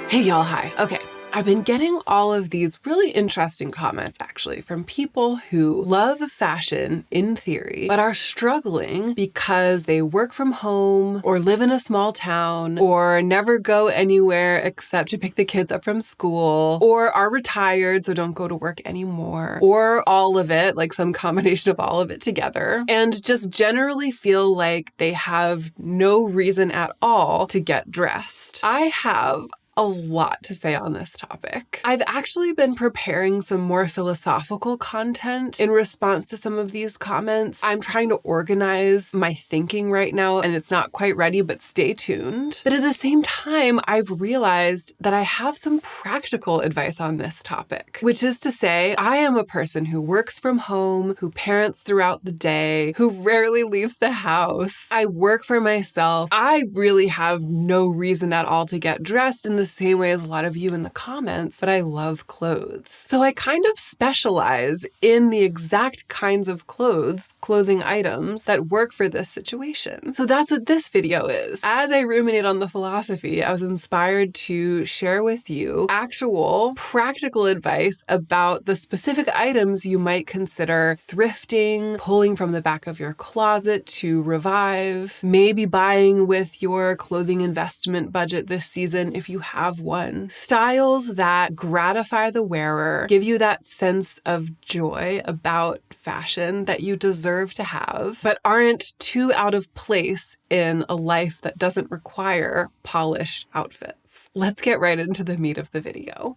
Hey y'all, hi. Okay. I've been getting all of these really interesting comments actually from people who love fashion in theory, but are struggling because they work from home or live in a small town or never go anywhere except to pick the kids up from school or are retired so don't go to work anymore or all of it, like some combination of all of it together, and just generally feel like they have no reason at all to get dressed. I have a lot to say on this topic. I've actually been preparing some more philosophical content in response to some of these comments. I'm trying to organize my thinking right now, and it's not quite ready, but stay tuned. But at the same time, I've realized that I have some practical advice on this topic, which is to say, I am a person who works from home, who parents throughout the day, who rarely leaves the house. I work for myself. I really have no reason at all to get dressed in the same way as a lot of you in the comments, but I love clothes. So I kind of specialize in the exact kinds of clothing items that work for this situation. So that's what this video is. As I ruminate on the philosophy, I was inspired to share with you actual practical advice about the specific items you might consider thrifting, pulling from the back of your closet to revive, maybe buying with your clothing investment budget this season if you have one. Styles that gratify the wearer, give you that sense of joy about fashion that you deserve to have, but aren't too out of place in a life that doesn't require polished outfits. Let's get right into the meat of the video.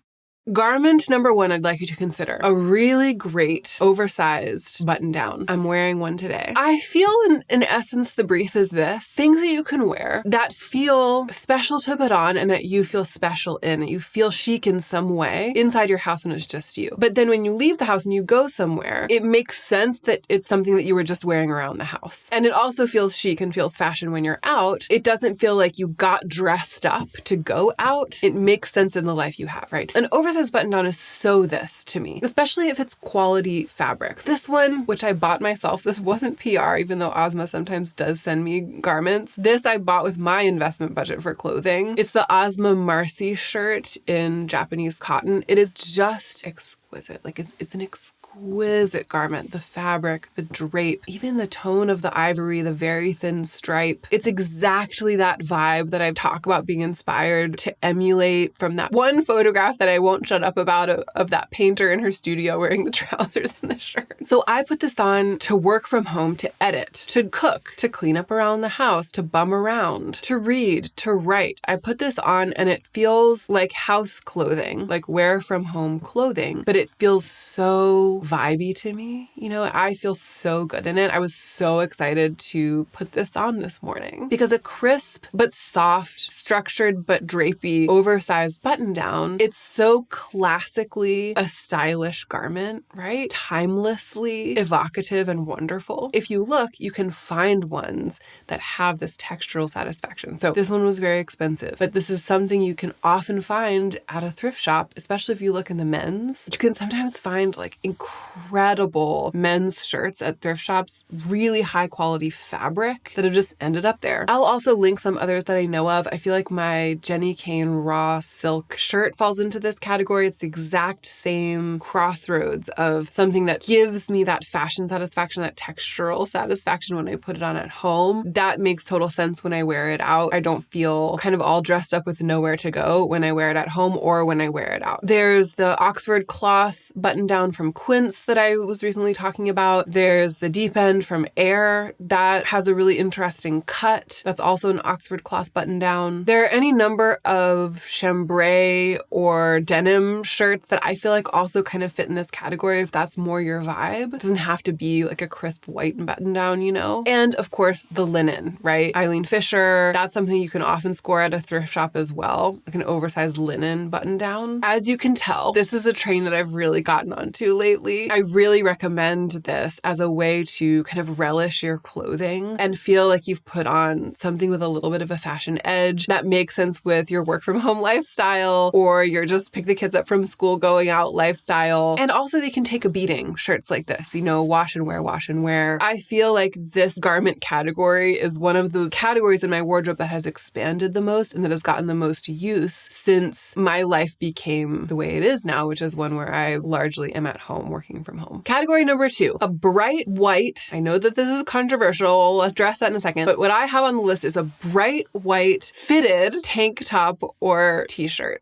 Garment number one I'd like you to consider, a really great oversized button down. I'm wearing one today. I feel in essence the brief is this: things that you can wear that feel special to put on and that you feel special in, that you feel chic in some way inside your house when it's just you. But then when you leave the house and you go somewhere, it makes sense that it's something that you were just wearing around the house. And it also feels chic and feels fashion when you're out. It doesn't feel like you got dressed up to go out. It makes sense in the life you have, right? An oversized button down is so this to me, especially if it's quality fabric. This one, which I bought myself, this wasn't PR, even though Ozma sometimes does send me garments. This I bought with my investment budget for clothing. It's the Ozma Marcy shirt in Japanese cotton. It is just exquisite. Like it's an exquisite garment. The fabric, the drape, even the tone of the ivory, the very thin stripe. It's exactly that vibe that I talk about being inspired to emulate from that one photograph that I won't shut up about of that painter in her studio wearing the trousers and the shirt. So I put this on to work from home, to edit, to cook, to clean up around the house, to bum around, to read, to write. I put this on and it feels like house clothing, like wear from home clothing, but it feels so vibey to me. You know, I feel so good in it. I was so excited to put this on this morning because a crisp but soft, structured but drapey, oversized button down, it's so classically a stylish garment, right? Timelessly evocative and wonderful. If you look, you can find ones that have this textural satisfaction. So this one was very expensive, but this is something you can often find at a thrift shop, especially if you look in the men's. You can sometimes find like incredible men's shirts at thrift shops, really high quality fabric that have just ended up there. I'll also link some others that I know of. I feel like my Jenny Kane raw silk shirt falls into this category. It's the exact same crossroads of something that gives me that fashion satisfaction, that textural satisfaction when I put it on at home. That makes total sense when I wear it out. I don't feel kind of all dressed up with nowhere to go when I wear it at home or when I wear it out. There's the Oxford cloth button down from Quince that I was recently talking about. There's the Deep End from Air that has a really interesting cut. That's also an Oxford cloth button down. There are any number of chambray or denim shirts that I feel like also kind of fit in this category if that's more your vibe. It doesn't have to be like a crisp white button down, you know? And of course, the linen, right? Eileen Fisher, that's something you can often score at a thrift shop as well, like an oversized linen button down. As you can tell, this is a train that I've really gotten onto lately. lately. I really recommend this as a way to kind of relish your clothing and feel like you've put on something with a little bit of a fashion edge that makes sense with your work from home lifestyle, or you're just pick the kids up from school, going out lifestyle. And also they can take a beating, shirts like this, you know, wash and wear, wash and wear. I feel like this garment category is one of the categories in my wardrobe that has expanded the most and that has gotten the most use since my life became the way it is now, which is one where I largely am at home working from home. Category number 2, a bright white. I know that this is controversial. I'll address that in a second. But what I have on the list is a bright white fitted tank top or t-shirt.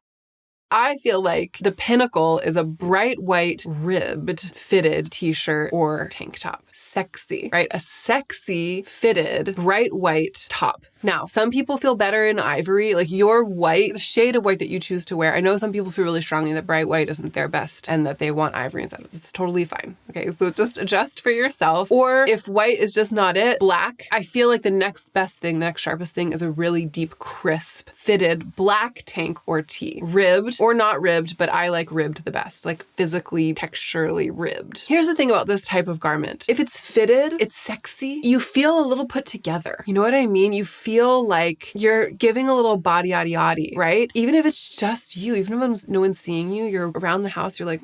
I feel like the pinnacle is a bright white ribbed fitted t-shirt or tank top. Sexy, right? A sexy fitted bright white top. Now, some people feel better in ivory, like your white, the shade of white that you choose to wear. I know some people feel really strongly that bright white isn't their best and that they want ivory instead. It's totally fine. Okay, so just adjust for yourself. Or if white is just not it, black. I feel like the next best thing, the next sharpest thing is a really deep, crisp, fitted black tank or tee. Ribbed or not ribbed, but I like ribbed the best, like physically, texturally ribbed. Here's the thing about this type of garment. If it's fitted, it's sexy, you feel a little put together. You know what I mean? You feel like you're giving a little body yaddy yaddy, right? Even if it's just you, even if no one's seeing you, you're around the house, you're like,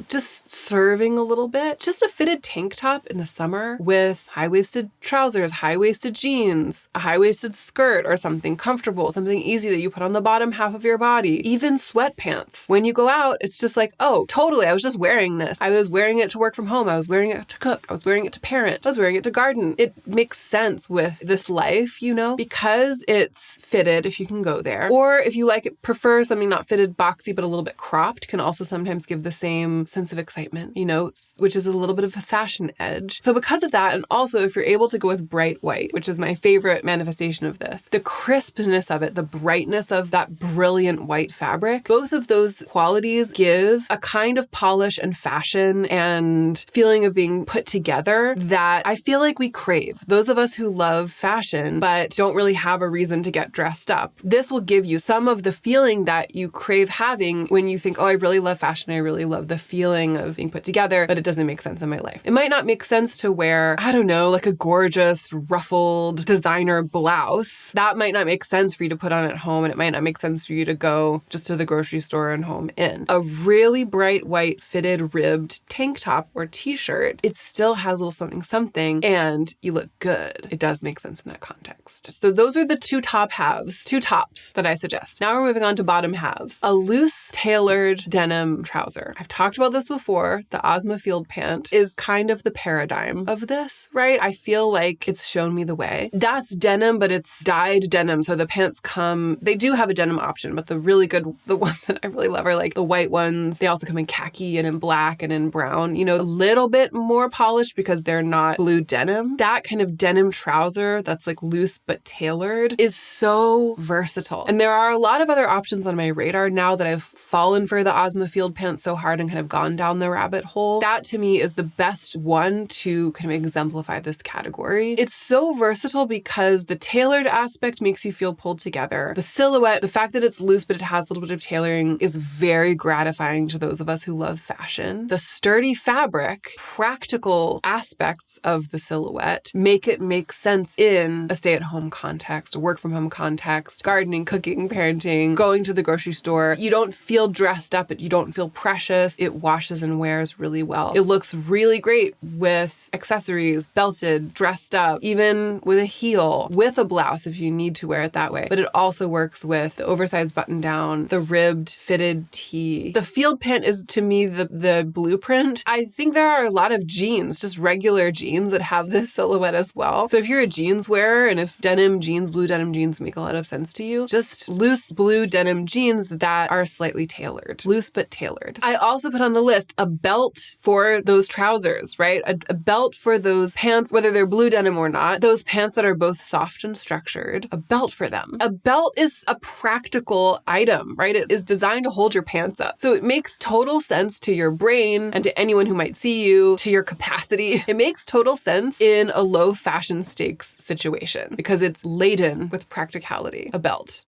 just serving a little bit. Just a fitted tank top in the summer with high-waisted trousers, high-waisted jeans, a high-waisted skirt or something comfortable, something easy that you put on the bottom half of your body, even sweatpants. When you go out, it's just like, oh, totally, I was just wearing this. I was wearing it to work from home. I was wearing it to cook. I was wearing it to parent. I was wearing it to garden. It makes sense with this life, you know, because it's fitted if you can go there. Or if you prefer something not fitted, boxy, but a little bit cropped, can also sometimes give the same sense of excitement, you know, which is a little bit of a fashion edge. So because of that, and also if you're able to go with bright white, which is my favorite manifestation of this, the crispness of it, the brightness of that brilliant white fabric, both of those qualities give a kind of polish and fashion and feeling of being put together that I feel like we crave. Those of us who love fashion but don't really have a reason to get dressed up, this will give you some of the feeling that you crave having when you think, oh, I really love fashion, I really love the feeling of being put together, but it doesn't make sense in my life. It might not make sense to wear, I don't know, like a gorgeous ruffled designer blouse. That might not make sense for you to put on at home, and it might not make sense for you to go just to the grocery store and home in. A really bright white fitted ribbed tank top or t-shirt, it still has a little something something, and you look good. It does make sense in that context. So those are the two tops that I suggest. Now we're moving on to bottom halves. A loose tailored denim trouser. I've talked about this before. The Ozma Field pant is kind of the paradigm of this, right? I feel like it's shown me the way. That's denim, but it's dyed denim. So the pants they do have a denim option, but the ones that I really love are like the white ones. They also come in khaki and in black and in brown, you know, a little bit more polished because they're not blue denim. That kind of denim trouser that's like loose but tailored is so versatile. And there are a lot of other options on my radar now that I've fallen for the Ozma Field pants so hard and kind of gone down the rabbit hole. That to me is the best one to kind of exemplify this category. It's so versatile because the tailored aspect makes you feel pulled together. The silhouette, the fact that it's loose but it has a little bit of tailoring is very gratifying to those of us who love fashion. The sturdy fabric, practical aspects of the silhouette make it make sense in a stay-at-home context, a work-from-home context, gardening, cooking, parenting, going to the grocery store. You don't feel dressed up, but you don't feel precious. It washes and wears really well. It looks really great with accessories, belted, dressed up, even with a heel, with a blouse if you need to wear it that way. But it also works with the oversized button down, the ribbed fitted tee. The field pant is to me the blueprint. I think there are a lot of jeans, just regular jeans that have this silhouette as well. So if you're a jeans wearer and if blue denim jeans make a lot of sense to you, just loose blue denim jeans that are slightly tailored, loose but tailored. I also put on the list a belt for those trousers, right? A belt for those pants, whether they're blue denim or not, those pants that are both soft and structured, a belt for them. A belt is a practical item, right? It is designed to hold your pants up. So it makes total sense to your brain and to anyone who might see you, to your capacity. It makes total sense in a low fashion stakes situation because it's laden with practicality, a belt.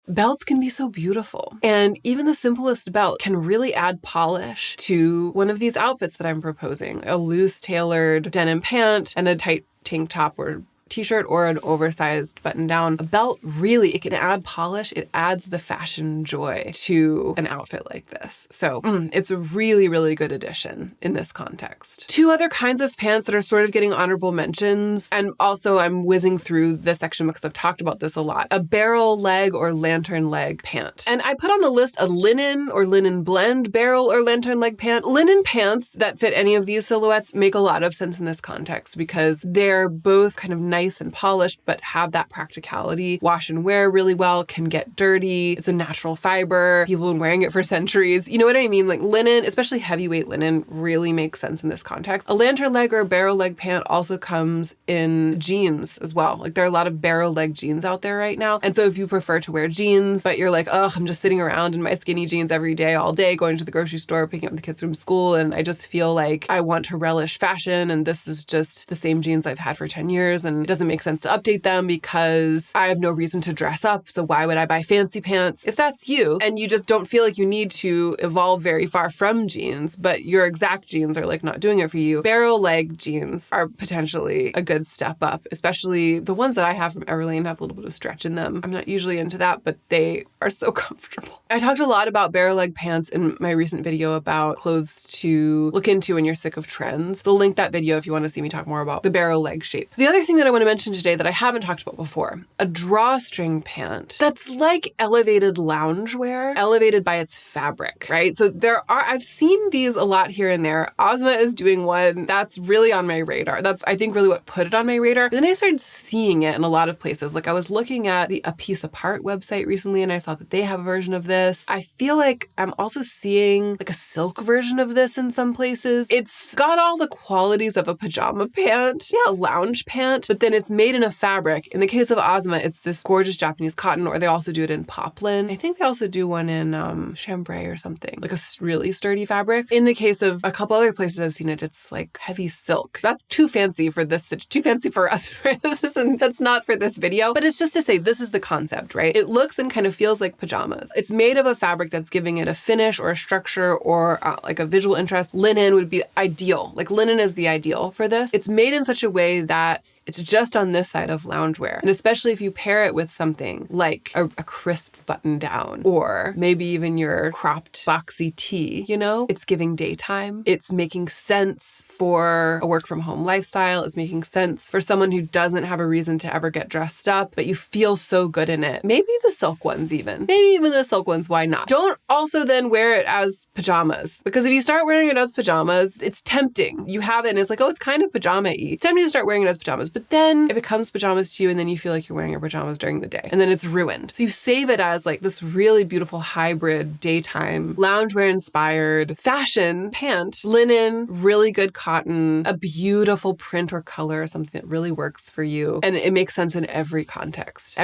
belts can be so beautiful. And even the simplest belt can really add polish to one of these outfits that I'm proposing. A loose tailored denim pant and a tight tank top or t-shirt or an oversized button down. A belt really, it can add polish. It adds the fashion joy to an outfit like this. So it's a really, really good addition in this context. Two other kinds of pants that are sort of getting honorable mentions, and also I'm whizzing through this section because I've talked about this a lot. A barrel leg or lantern leg pant. And I put on the list a linen or linen blend barrel or lantern leg pant. Linen pants that fit any of these silhouettes make a lot of sense in this context because they're both kind of nice and polished, but have that practicality. Wash and wear really well, can get dirty. It's a natural fiber. People have been wearing it for centuries. You know what I mean? Like linen, especially heavyweight linen, really makes sense in this context. A lantern leg or a barrel leg pant also comes in jeans as well. Like there are a lot of barrel leg jeans out there right now. And so if you prefer to wear jeans, but you're like, ugh, I'm just sitting around in my skinny jeans every day, all day, going to the grocery store, picking up the kids from school, and I just feel like I want to relish fashion, and this is just the same jeans I've had for 10 years, and it doesn't make sense to update them because I have no reason to dress up. So why would I buy fancy pants? If that's you and you just don't feel like you need to evolve very far from jeans, but your exact jeans are like not doing it for you, barrel leg jeans are potentially a good step up, especially the ones that I have from Everlane have a little bit of stretch in them. I'm not usually into that, but they are so comfortable. I talked a lot about barrel leg pants in my recent video about clothes to look into when you're sick of trends. So I'll link that video if you want to see me talk more about the barrel leg shape. The other thing that I want to mention today that I haven't talked about before, a drawstring pant that's like elevated loungewear, elevated by its fabric, right? So I've seen these a lot here and there. Ozma is doing one that's really on my radar. That's, I think, really what put it on my radar. Then I started seeing it in a lot of places. Like I was looking at the A Piece Apart website recently and I saw that they have a version of this. I feel like I'm also seeing like a silk version of this in some places. It's got all the qualities of a pajama pant, yeah, a lounge pant, but then it's made in a fabric. In the case of Ozma, it's this gorgeous Japanese cotton, or they also do it in poplin. I think they also do one in chambray or something, like a really sturdy fabric. In the case of a couple other places I've seen it, it's like heavy silk. That's too fancy for this, too fancy for us, right? That's not for this video, but it's just to say this is the concept, right? It looks and kind of feels like pajamas. It's made of a fabric that's giving it a finish or a structure or like a visual interest. Linen would be ideal. Like linen is the ideal for this. It's made in such a way that it's just on this side of loungewear. And especially if you pair it with something like a crisp button down or maybe even your cropped boxy tee, you know, it's giving daytime. It's making sense for a work from home lifestyle. It's making sense for someone who doesn't have a reason to ever get dressed up, but you feel so good in it. Maybe the silk ones even. Maybe even the silk ones, why not? Don't also then wear it as pajamas, because if you start wearing it as pajamas, it's tempting. You have it and it's like, oh, it's kind of pajama-y. It's tempting to start wearing it as pajamas. But then it becomes pajamas to you and then you feel like you're wearing your pajamas during the day and then it's ruined. So you save it as like this really beautiful hybrid daytime loungewear inspired fashion pant, linen, really good cotton, a beautiful print or color, something that really works for you. And it makes sense in every context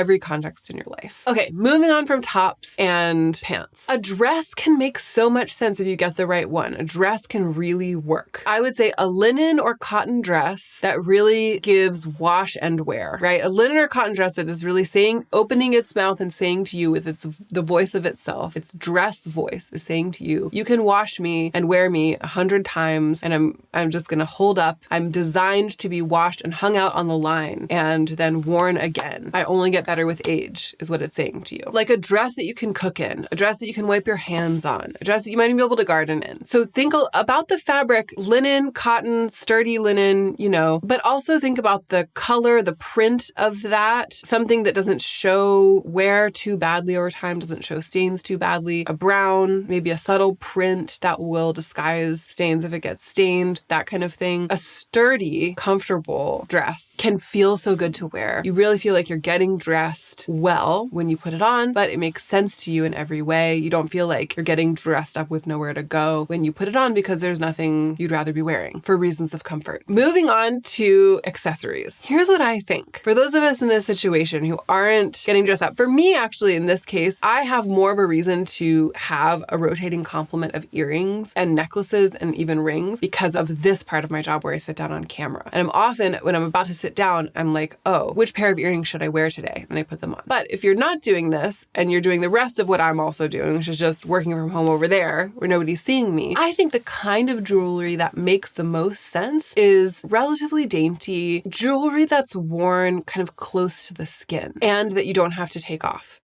in your life. Okay, moving on from tops and pants. A dress can make so much sense if you get the right one. A dress can really work. I would say a linen or cotton dress that really gives wash and wear, right? A linen or cotton dress that is really opening its mouth and saying to you with the voice of itself, its dress voice is saying to you, you can wash me and wear me 100 times and I'm just gonna hold up. I'm designed to be washed and hung out on the line and then worn again. I only get better with age is what it's saying to you. Like a dress that you can cook in, a dress that you can wipe your hands on, a dress that you might even be able to garden in. So think about the fabric, linen, cotton, sturdy linen, you know, but also think about the color, the print of that, something that doesn't show wear too badly over time, doesn't show stains too badly. A brown, maybe a subtle print that will disguise stains if it gets stained, that kind of thing. A sturdy, comfortable dress can feel so good to wear. You really feel like you're getting dressed well when you put it on, but it makes sense to you in every way. You don't feel like you're getting dressed up with nowhere to go when you put it on because there's nothing you'd rather be wearing for reasons of comfort. Moving on to accessories. accessories. Here's what I think. For those of us in this situation who aren't getting dressed up, for me, actually, in this case, I have more of a reason to have a rotating complement of earrings and necklaces and even rings because of this part of my job where I sit down on camera. And I'm often, when I'm about to sit down, I'm like, oh, which pair of earrings should I wear today? And I put them on. But if you're not doing this and you're doing the rest of what I'm also doing, which is just working from home over there where nobody's seeing me, I think the kind of jewelry that makes the most sense is relatively dainty jewelry that's worn kind of close to the skin and that you don't have to take off.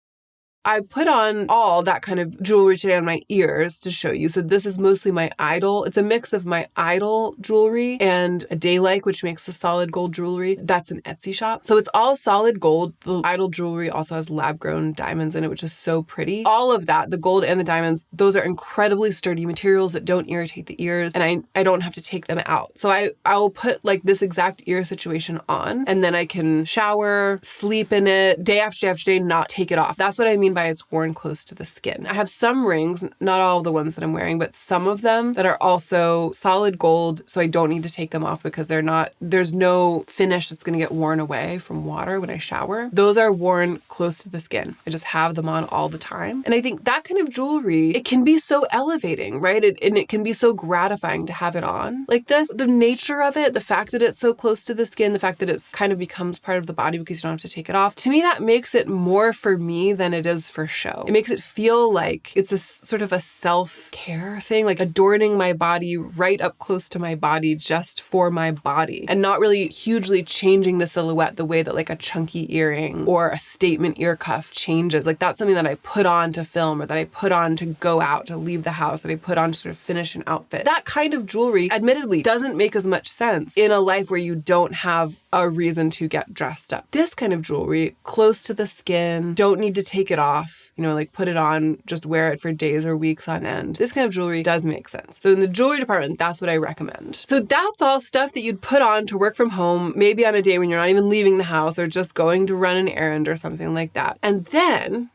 I put on all that kind of jewelry today on my ears to show you. So this is mostly my Idol. It's a mix of my Idol jewelry and a Daylike, which makes the solid gold jewelry. That's an Etsy shop. So it's all solid gold. The Idol jewelry also has lab-grown diamonds in it, which is so pretty. All of that, the gold and the diamonds, those are incredibly sturdy materials that don't irritate the ears, and I don't have to take them out. So I'll put like this exact ear situation on, and then I can shower, sleep in it, day after day after day, not take it off. That's what I mean by it's worn close to the skin. I have some rings, not all the ones that I'm wearing, but some of them that are also solid gold, so I don't need to take them off because there's no finish that's gonna get worn away from water when I shower. Those are worn close to the skin. I just have them on all the time. And I think that kind of jewelry, it can be so elevating, right? And it can be so gratifying to have it on like this. The nature of it, the fact that it's so close to the skin, the fact that it's kind of becomes part of the body because you don't have to take it off. To me, that makes it more for me than it is for show. It makes it feel like it's a sort of a self-care thing, like adorning my body right up close to my body just for my body and not really hugely changing the silhouette the way that like a chunky earring or a statement ear cuff changes. Like that's something that I put on to film or that I put on to go out, to leave the house, that I put on to sort of finish an outfit. That kind of jewelry, admittedly, doesn't make as much sense in a life where you don't have a reason to get dressed up. This kind of jewelry, close to the skin, don't need to take it off, like put it on, just wear it for days or weeks on end. This kind of jewelry does make sense. So in the jewelry department, that's what I recommend. So that's all stuff that you'd put on to work from home, maybe on a day when you're not even leaving the house or just going to run an errand or something like that. And then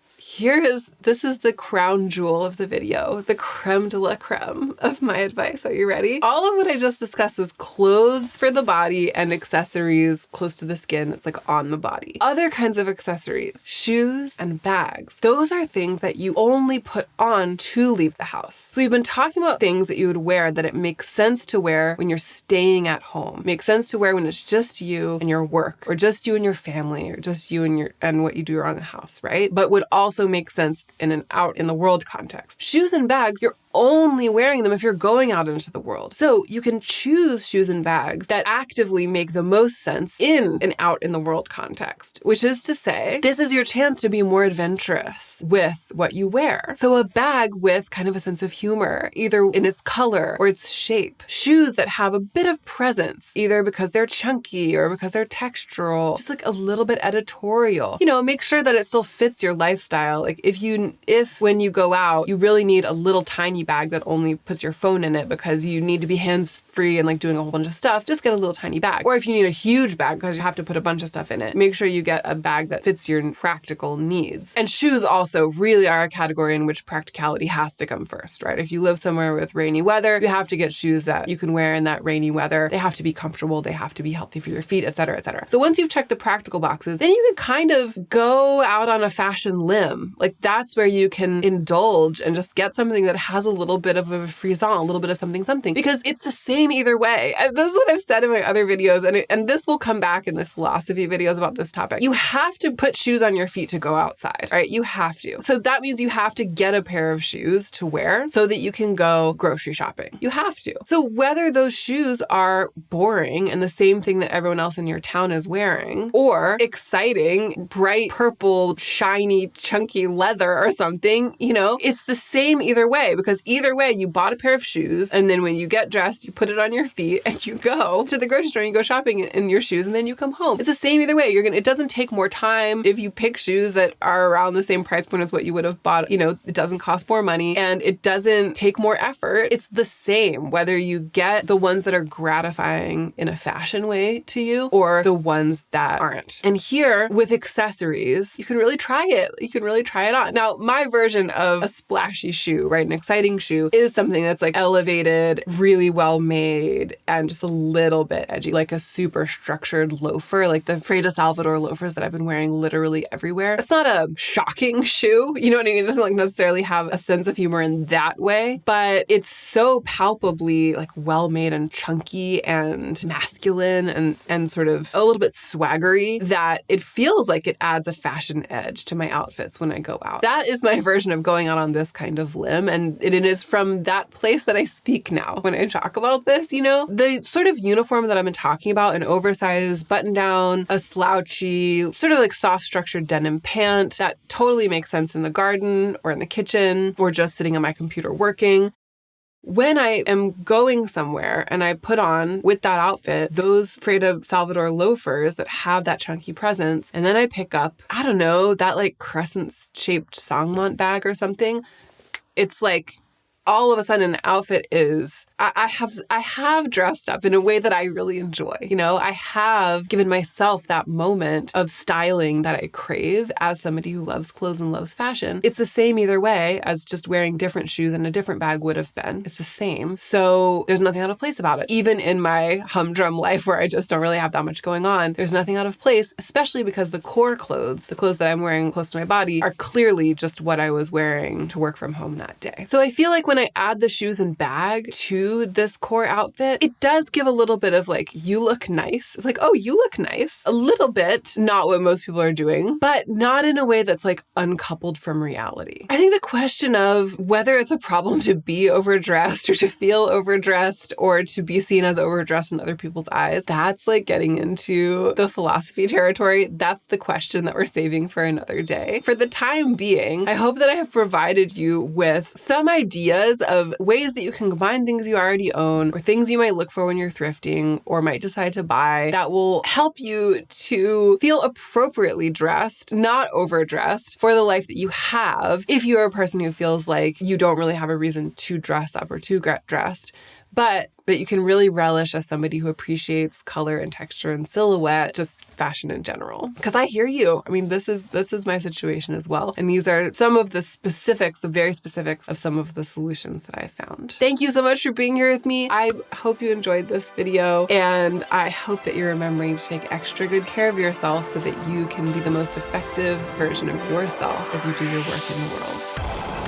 this is the crown jewel of the video, the creme de la creme of my advice. Are you ready? All of what I just discussed was clothes for the body and accessories close to the skin that's like on the body. Other kinds of accessories, shoes and bags. Those are things that you only put on to leave the house. So we've been talking about things that you would wear that it makes sense to wear when you're staying at home. Makes sense to wear when it's just you and your work, or just you and your family, or just you and what you do around the house, right? But would also make sense in an out in the world context. Shoes and bags, you're only wearing them if you're going out into the world. So you can choose shoes and bags that actively make the most sense in an out in the world context, which is to say, this is your chance to be more adventurous with what you wear. So a bag with kind of a sense of humor, either in its color or its shape. Shoes that have a bit of presence, either because they're chunky or because they're textural, just like a little bit editorial. Make sure that it still fits your lifestyle. Like if when you go out, you really need a little tiny bag that only puts your phone in it because you need to be hands-free and like doing a whole bunch of stuff, just get a little tiny bag. Or if you need a huge bag because you have to put a bunch of stuff in it, make sure you get a bag that fits your practical needs. And shoes also really are a category in which practicality has to come first, right? If you live somewhere with rainy weather, you have to get shoes that you can wear in that rainy weather. They have to be comfortable, they have to be healthy for your feet, etc., etc. So once you've checked the practical boxes, then you can kind of go out on a fashion limb. Like that's where you can indulge and just get something that has a little bit of a frisson, a little bit of something, because it's the same either way. This is what I've said in my other videos, and this will come back in the philosophy videos about this topic. You have to put shoes on your feet to go outside, right? You have to. So that means you have to get a pair of shoes to wear so that you can go grocery shopping. You have to. So whether those shoes are boring and the same thing that everyone else in your town is wearing, or exciting, bright, purple, shiny, chunky leather or something, it's the same either way, because either way you bought a pair of shoes and then when you get dressed, you put it on your feet and you go to the grocery store and you go shopping in your shoes and then you come home. It's the same either way. It doesn't take more time if you pick shoes that are around the same price point as what you would have bought. It doesn't cost more money and it doesn't take more effort. It's the same whether you get the ones that are gratifying in a fashion way to you or the ones that aren't. And here with accessories, you can really try it. You can really try it on. Now, my version of a splashy shoe, right? An exciting shoe is something that's like elevated, really well made, well-made and just a little bit edgy, like a super structured loafer, like the Freda Salvador loafers that I've been wearing literally everywhere. It's not a shocking shoe, you know what I mean? It doesn't like necessarily have a sense of humor in that way, but it's so palpably like well-made and chunky and masculine and sort of a little bit swaggery that it feels like it adds a fashion edge to my outfits when I go out. That is my version of going out on this kind of limb, and it is from that place that I speak now when I talk about this, you know? The sort of uniform that I've been talking about, an oversized button-down, a slouchy, sort of like soft structured denim pant, that totally makes sense in the garden or in the kitchen or just sitting at my computer working. When I am going somewhere and I put on with that outfit those Freda Salvador loafers that have that chunky presence, and then I pick up, I don't know, that like crescent-shaped Sangmont bag or something, it's like all of a sudden the outfit is, I have dressed up in a way that I really enjoy. You know, I have given myself that moment of styling that I crave as somebody who loves clothes and loves fashion. It's the same either way as just wearing different shoes and a different bag would have been. It's the same. So there's nothing out of place about it. Even in my humdrum life where I just don't really have that much going on, there's nothing out of place, especially because the core clothes, the clothes that I'm wearing close to my body, are clearly just what I was wearing to work from home that day. So I feel like when I add the shoes and bag to this core outfit, it does give a little bit of like, you look nice. It's like, oh, you look nice. A little bit, not what most people are doing, but not in a way that's like uncoupled from reality. I think the question of whether it's a problem to be overdressed or to feel overdressed or to be seen as overdressed in other people's eyes, that's like getting into the philosophy territory. That's the question that we're saving for another day. For the time being, I hope that I have provided you with some ideas of ways that you can combine things you already own or things you might look for when you're thrifting or might decide to buy that will help you to feel appropriately dressed, not overdressed, for the life that you have if you're a person who feels like you don't really have a reason to dress up or to get dressed, but that you can really relish as somebody who appreciates color and texture and silhouette, just fashion in general. Because I hear you. I mean, this is my situation as well. And these are some of the specifics, the very specifics of some of the solutions that I found. Thank you so much for being here with me. I hope you enjoyed this video, and I hope that you're remembering to take extra good care of yourself so that you can be the most effective version of yourself as you do your work in the world.